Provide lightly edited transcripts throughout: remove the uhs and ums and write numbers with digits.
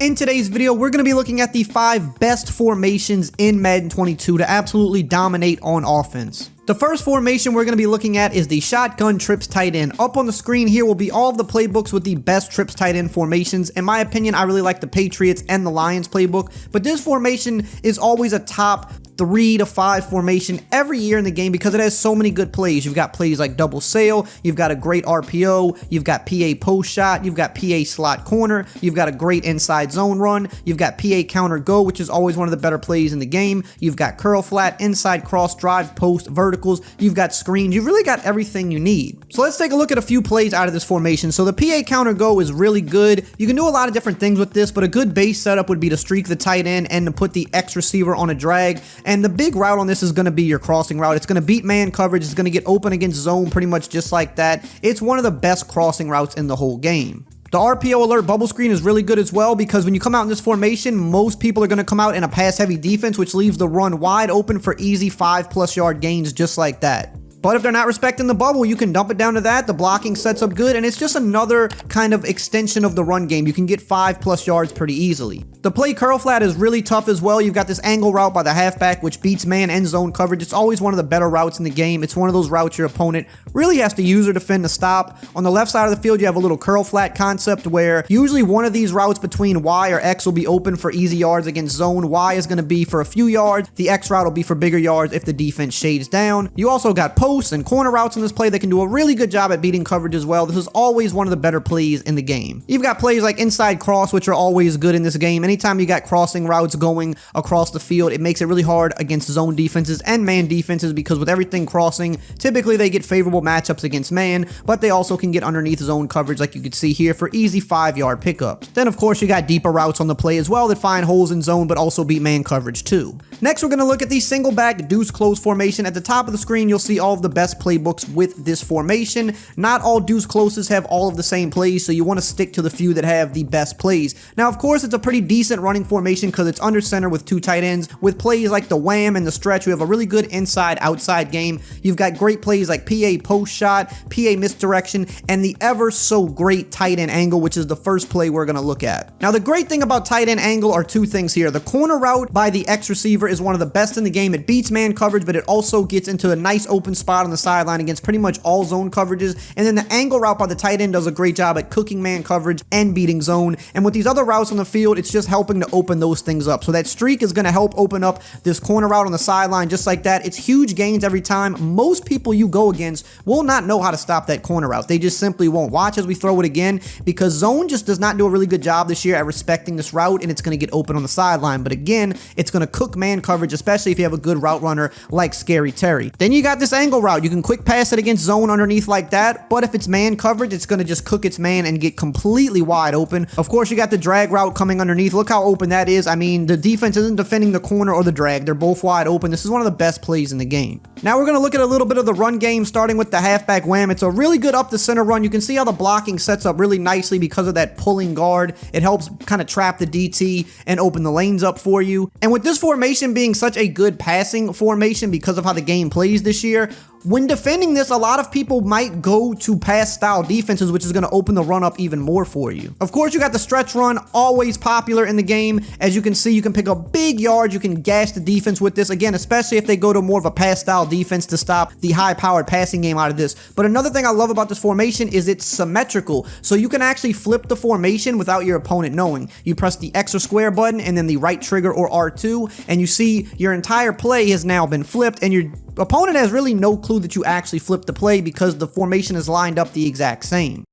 In today's video, we're going to be looking at the 5 best formations in Madden 22 to absolutely dominate on offense. The first formation we're going to be looking at is the shotgun trips tight end. Up on the screen here will be all of the playbooks with the best trips tight end formations. In my opinion, I really like the Patriots and the Lions playbook, but this formation is always a top 3 to 5 formation every year in the game because it has so many good plays. You've got plays like double sail, you've got a great RPO, you've got PA post shot, you've got PA slot corner, you've got a great inside zone run, you've got PA counter go, which is always one of the better plays in the game, you've got curl flat, inside cross, drive, post, verticals, you've got screens, you've really got everything you need. So let's take a look at a few plays out of this formation. So the PA counter go is really good. You can do a lot of different things with this, but a good base setup would be to streak the tight end and to put the X receiver on a drag. And the big route on this is going to be your crossing route. It's going to beat man coverage. It's going to get open against zone pretty much just like that. It's one of the best crossing routes in the whole game. The RPO alert bubble screen is really good as well because when you come out in this formation, most people are going to come out in a pass heavy defense, which leaves the run wide open for easy 5+ yard gains just like that. But if they're not respecting the bubble, you can dump it down to that. The blocking sets up good, and it's just another kind of extension of the run game. You can get 5+ yards pretty easily. The play curl flat is really tough as well. You've got this angle route by the halfback, which beats man and zone coverage. It's always one of the better routes in the game. It's one of those routes your opponent really has to use or defend to stop. On the left side of the field, you have a little curl flat concept where usually one of these routes between Y or X will be open for easy yards against zone. Y is going to be for a few yards. The X route will be for bigger yards if the defense shades down. You also got posts and corner routes in this play that can do a really good job at beating coverage as well. This is always one of the better plays in the game. You've got plays like inside cross, which are always good in this game. Anytime you got crossing routes going across the field, it makes it really hard against zone defenses and man defenses because with everything crossing, typically they get favorable matchups against man, but they also can get underneath zone coverage like you can see here for easy 5-yard pickups. Then of course you got deeper routes on the play as well that find holes in zone but also beat man coverage too. Next we're going to look at the single back deuce close formation. At the top of the screen you'll see all of the best playbooks with this formation. Not all deuce closes have all of the same plays, so you want to stick to the few that have the best plays. Now of course it's a pretty decent running formation because it's under center with 2 tight ends. With plays like the wham and the stretch, we have a really good inside outside game. You've got great plays like PA post shot, PA misdirection, and the ever so great tight end angle, which is the first play we're going to look at. Now the great thing about tight end angle are 2 things here. The corner route by the X receiver is one of the best in the game. It beats man coverage, but it also gets into a nice open spot on the sideline against pretty much all zone coverages. And then the angle route by the tight end does a great job at cooking man coverage and beating zone. And with these other routes on the field, it's just helping to open those things up. So that streak is going to help open up this corner route on the sideline just like that. It's huge gains every time. Most people you go against will not know how to stop that corner route. They just simply won't. Watch as we throw it again because zone just does not do a really good job this year at respecting this route, and it's going to get open on the sideline. But again, it's going to cook man coverage, especially if you have a good route runner like Scary Terry. Then you got this angle route. You can quick pass it against zone underneath like that, but if it's man coverage, it's going to just cook its man and get completely wide open. Of course, you got the drag route coming underneath. Look how open that is. I mean, the defense isn't defending the corner or the drag. They're both wide open. This is one of the best plays in the game. Now we're going to look at a little bit of the run game, starting with the halfback wham. It's a really good up the center run. You can see how the blocking sets up really nicely because of that pulling guard. It helps kind of trap the DT and open the lanes up for you. And with this formation being such a good passing formation because of how the game plays this year, when defending this, a lot of people might go to pass style defenses, which is going to open the run up even more for you. Of course, you got the stretch run, always popular in the game. As you can see, you can pick up big yards. You can gash the defense with this. Again, especially if they go to more of a pass style defense to stop the high powered passing game out of this. But another thing I love about this formation is it's symmetrical. So you can actually flip the formation without your opponent knowing. You press the X or square button and then the right trigger or R2, and you see your entire play has now been flipped, and your opponent has really no clue that you actually flipped the play because the formation is lined up the exact same.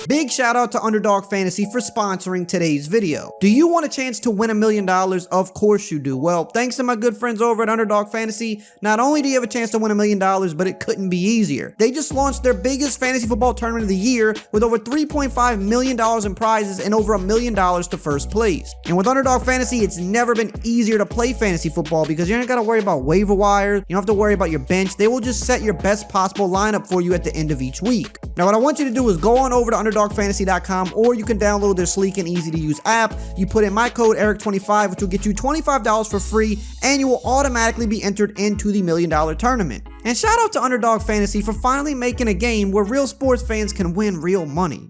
Big shout out to Underdog Fantasy for sponsoring today's video. Do you want a chance to win $1 million? Of course you do. Well, thanks to my good friends over at Underdog Fantasy, not only do you have a chance to win $1 million, but it couldn't be easier. They just launched their biggest fantasy football tournament of the year with over $3.5 million in prizes and over $1 million to first place. And with Underdog Fantasy, it's never been easier to play fantasy football because you don't got to worry about waiver wires. You don't have to worry about your bench. They will just set your best possible lineup for you at the end of each week. Now, what I want you to do is go on over to underdogfantasy.com, or you can download their sleek and easy to use app. You put in my code ERIC25, which will get you $25 for free, and you will automatically be entered into the $1 million tournament. And shout out to Underdog Fantasy for finally making a game where real sports fans can win real money.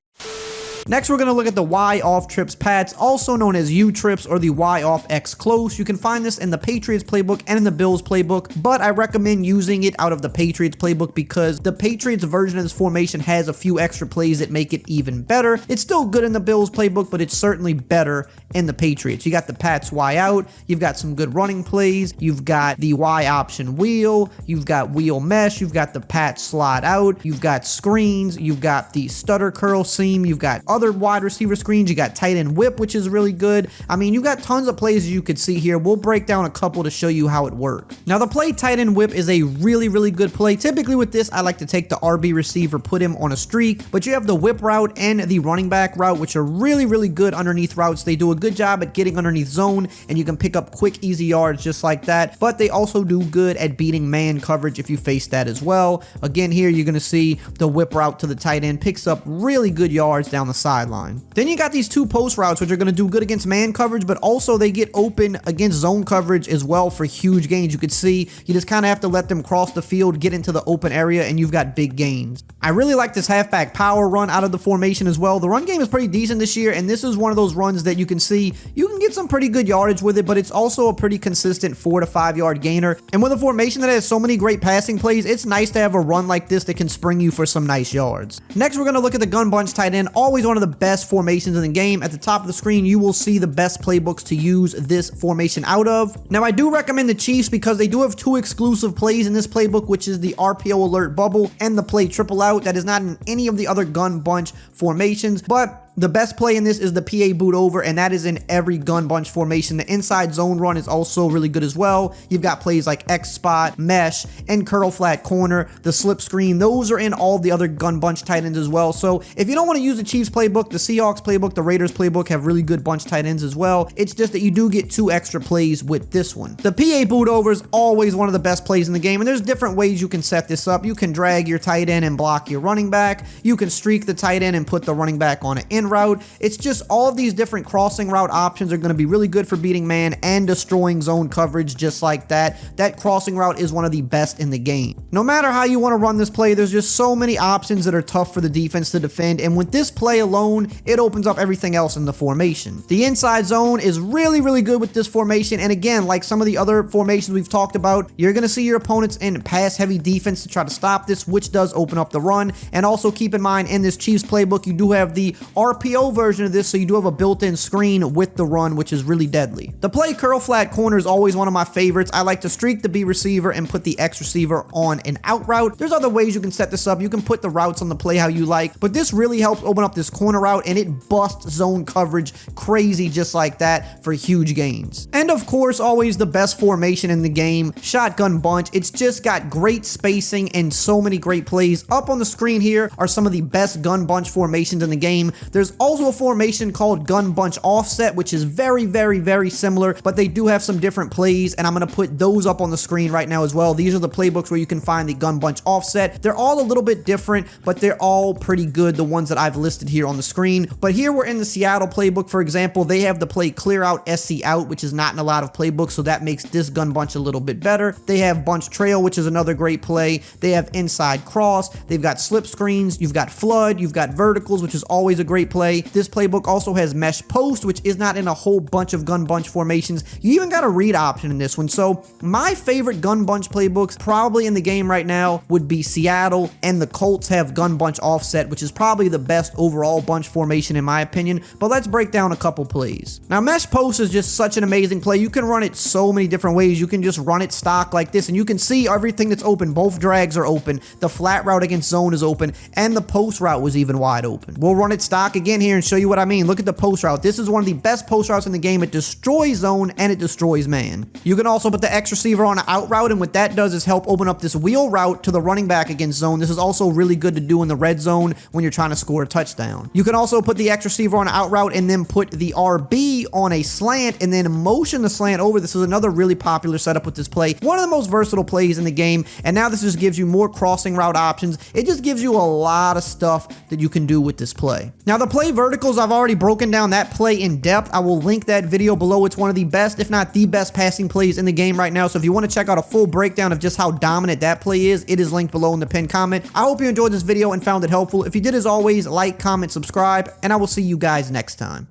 Next, we're going to look at the Y off trips Pats, also known as U trips or the Y off X close. You can find this in the Patriots playbook and in the Bills playbook, but I recommend using it out of the Patriots playbook because the Patriots version of this formation has a few extra plays that make it even better. It's still good in the Bills playbook, but it's certainly better in the Patriots. You got the Pats Y out, you've got some good running plays, you've got the Y option wheel, you've got wheel mesh, you've got the Pats slot out, you've got screens, you've got the stutter curl seam, you've got other wide receiver screens, you got tight end whip, which is really good. I mean, you got tons of plays you could see here. We'll break down a couple to show you how it works. Now, the play tight end whip is a really good play. Typically with this, I like to take the RB receiver, put him on a streak, but you have the whip route and the running back route, which are really good underneath routes. They do a good job at getting underneath zone, and you can pick up quick, easy yards just like that, but they also do good at beating man coverage if you face that as well. Again, here you're going to see the whip route to the tight end picks up really good yards down the sideline. Then you got these two post routes, which are going to do good against man coverage, but also they get open against zone coverage as well for huge gains. You could see you just kind of have to let them cross the field, get into the open area, and you've got big gains. I really like this halfback power run out of the formation as well. The run game is pretty decent this year, and this is one of those runs that you can see you can get some pretty good yardage with it, but it's also a pretty consistent 4 to 5 yard gainer. And with a formation that has so many great passing plays, it's nice to have a run like this that can spring you for some nice yards. Next, we're going to look at the gun bunch tight end, always one of the best formations in the game. At the top of the screen, you will see the best playbooks to use this formation out of. Now, I do recommend the Chiefs because they do have 2 exclusive plays in this playbook, which is the RPO alert bubble and the play triple out. That is not in any of the other gun bunch formations, but the best play in this is the PA boot over, and that is in every gun bunch formation. The inside zone run is also really good as well. You've got plays like X spot, mesh, and curl flat corner, the slip screen. Those are in all the other gun bunch tight ends as well. So if you don't want to use the Chiefs playbook, the Seahawks playbook, the Raiders playbook have really good bunch tight ends as well. It's just that you do get 2 extra plays with this one. The PA boot over is always one of the best plays in the game, and there's different ways you can set this up. You can drag your tight end and block your running back. You can streak the tight end and put the running back on an in route. It's just all of these different crossing route options are going to be really good for beating man and destroying zone coverage just like that. That crossing route is one of the best in the game. No matter how you want to run this play, there's just so many options that are tough for the defense to defend, and with this play alone, it opens up everything else in the formation. The inside zone is really good with this formation, and again, like some of the other formations we've talked about, you're going to see your opponents in pass heavy defense to try to stop this, which does open up the run. And also keep in mind, in this Chiefs playbook, you do have the RPO version of this, so you do have a built-in screen with the run, which is really deadly. The play curl flat corner is always one of my favorites. I like to streak the B receiver and put the X receiver on an out route. There's other ways you can set this up. You can put the routes on the play how you like, but this really helps open up this corner route, and it busts zone coverage crazy just like that for huge gains. And of course, always the best formation in the game, shotgun bunch. It's just got great spacing and so many great plays. Up on the screen here are some of the best gun bunch formations in the game. There's also a formation called gun bunch offset, which is very similar, but they do have some different plays, and I'm going to put those up on the screen right now as well. These are the playbooks where you can find the gun bunch offset. They're all a little bit different, but they're all pretty good, the ones that I've listed here on the screen. But here we're in the Seattle playbook, for example. They have the play clear out SC out, which is not in a lot of playbooks, so that makes this gun bunch a little bit better. They have bunch trail, which is another great play. They have inside cross. They've got slip screens. You've got flood. You've got verticals, which is always a great play. This playbook also has mesh post, which is not in a whole bunch of gun bunch formations. You even got a read option in this one. So my favorite gun bunch playbooks probably in the game right now would be Seattle, and the Colts have gun bunch offset, which is probably the best overall bunch formation in my opinion. But let's break down a couple plays. Now, mesh post is just such an amazing play. You can run it so many different ways. You can just run it stock like this, and you can see everything that's open. Both drags are open. The flat route against zone is open, and the post route was even wide open. We'll run it stock again here and show you what I mean. Look at the post route. This is one of the best post routes in the game. It destroys zone and it destroys man. You can also put the X receiver on an out route, and what that does is help open up this wheel route to the running back against zone. This is also really good to do in the red zone when you're trying to score a touchdown. You can also put the X receiver on an out route and then put the RB on a slant and then motion the slant over. This is another really popular setup with this play. One of the most versatile plays in the game, and now this just gives you more crossing route options. It just gives you a lot of stuff that you can do with this play. Now, the play verticals, I've already broken down that play in depth. I will link that video below. It's one of the best, if not the best passing plays in the game right now. So if you want to check out a full breakdown of just how dominant that play is, it is linked below in the pinned comment. I hope you enjoyed this video and found it helpful. If you did, as always, like, comment, subscribe, and I will see you guys next time.